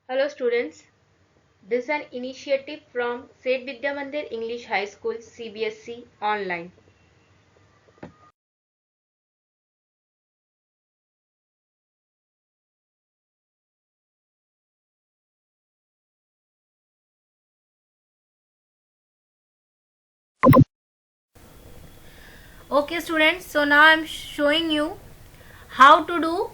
Hello students, this is an initiative from Seth Vidya Mandir English High School CBSE online. Okay students, so now I am showing you how to do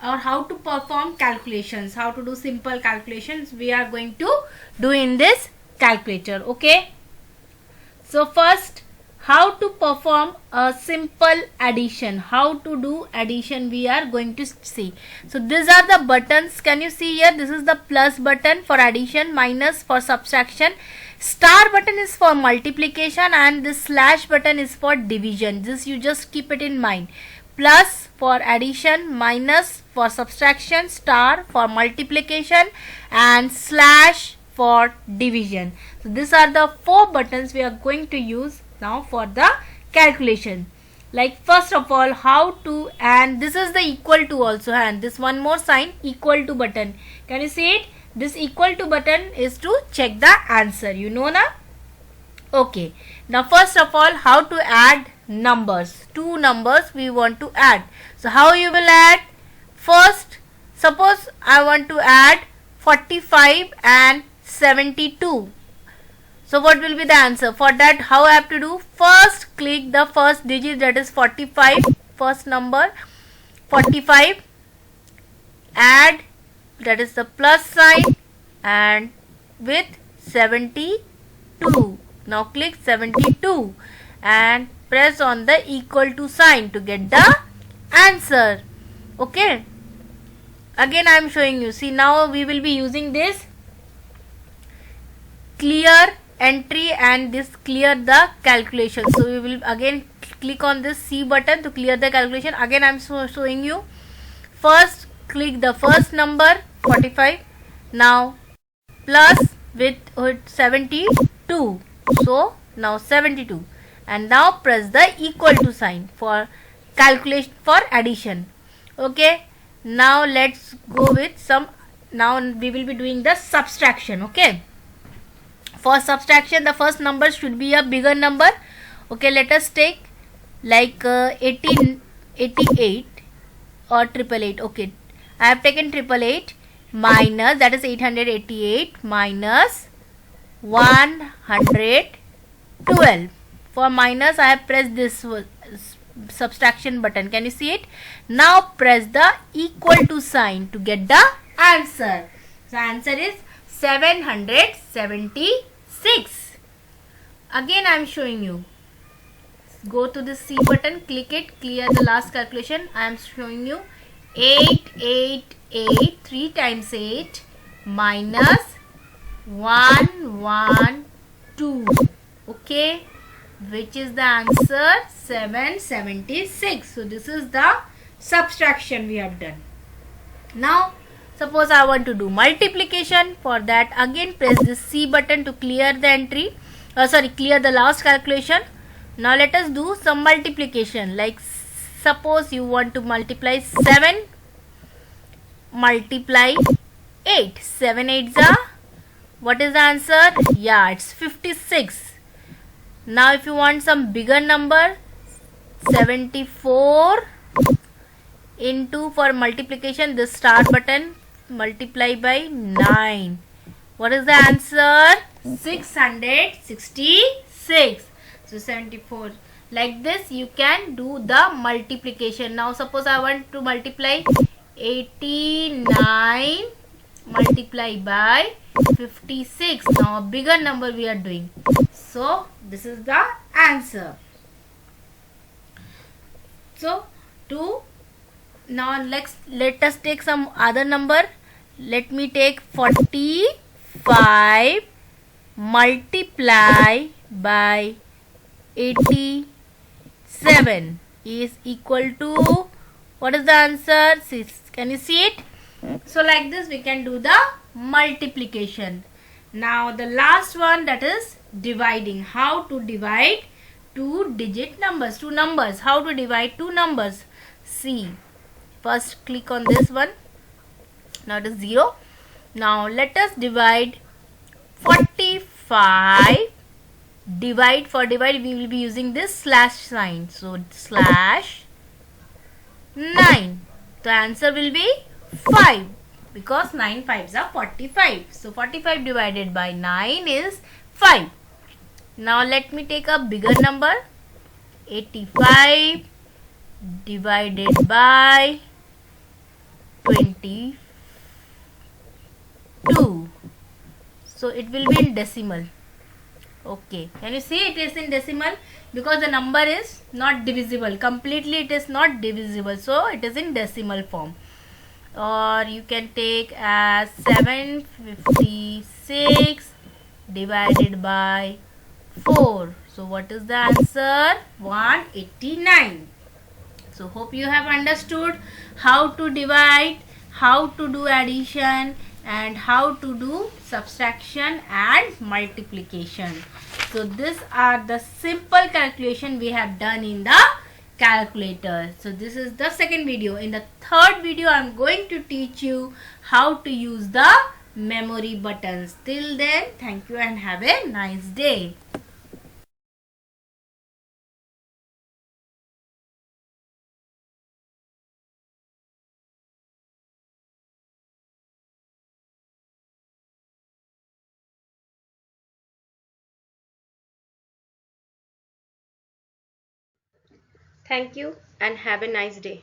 or how to perform calculations, how to do simple calculations we are going to do in this calculator. Okay, so first, how to perform a simple addition, how to do addition we are going to see. So these are the buttons. Can you see here? This is the plus button for addition, minus for subtraction, star button is for multiplication, and this slash button is for division. This you just keep it in mind. Plus for addition, minus for subtraction, star for multiplication, and slash for division. So these are the four buttons we are going to use now for the calculation. Like first of all, how to, and this is the equal to also, and this one more sign, equal to button. Can you see it? This equal to button is to check the answer, you know na? Okay, now first of all, how to add numbers. Two numbers we want to add. So how you will add? First, suppose I want to add 45 and 72. So what will be the answer? For that, how I have to do? First click the first digit, that is 45, first number 45, add, that is the plus sign, and with 72. Now click 72 and press on the equal to sign to get the answer. Okay, again I am showing you. See, now we will be using this clear entry and this clear the calculation. So we will again click on this C button to clear the calculation. Again I am showing you. First click the first number 45, now plus with 72. So now 72, and now press the equal to sign for calculation, for addition. Okay, now let's go with some. Now we will be doing the subtraction. Okay, for subtraction the first number should be a bigger number. Okay, let us take like 88 or 888. Okay, I have taken 888 minus, that is 888 minus 112. For minus I have pressed this subtraction button. Can you see it? Now press the equal to sign to get the answer. So answer is 776. Again I am showing you. Go to the C button, click it, clear the last calculation. I am showing you 888, 3 times 8 minus 112. Okay, which is the answer? 776. So this is the subtraction we have done. Now suppose I want to do multiplication. For that, again press the C button to clear the entry, clear the last calculation. Now let us do some multiplication. Like suppose you want to multiply 7 multiply 8. 7 8s are, what is the answer? Yeah, it's 56. Now if you want some bigger number, 74 into, for multiplication, the star button, multiply by 9. What is the answer? 666. So 74. Like this you can do the multiplication. Now suppose I want to multiply 89 multiply by 56. Now a bigger number we are doing. So this is the answer. So now let us take some other number. Let me take 45 multiply by 87 is equal to, what is the answer? Can you see it? So like this we can do the multiplication. Now the last one, that is dividing. How to divide two digit numbers, two numbers. How to divide two numbers? See, first click on this one. Now it is 0. Now let us divide 45. Divide, for divide we will be using this slash sign. So slash 9. The answer will be 5 because 9 fives are 45. So 45 divided by 9 is 5. Now let me take a bigger number. 85 divided by 22. So it will be in decimal. Okay, can you see it is in decimal? Because the number is not divisible. Completely it is not divisible. So it is in decimal form. Or you can take as 756 divided by 4. So what is the answer? 189. So hope you have understood how to divide, how to do addition, and how to do subtraction and multiplication. So these are the simple calculation we have done in the calculator. So this is the second video. In the third video I am going to teach you how to use the memory buttons. Till then, thank you and have a nice day. Thank you and have a nice day.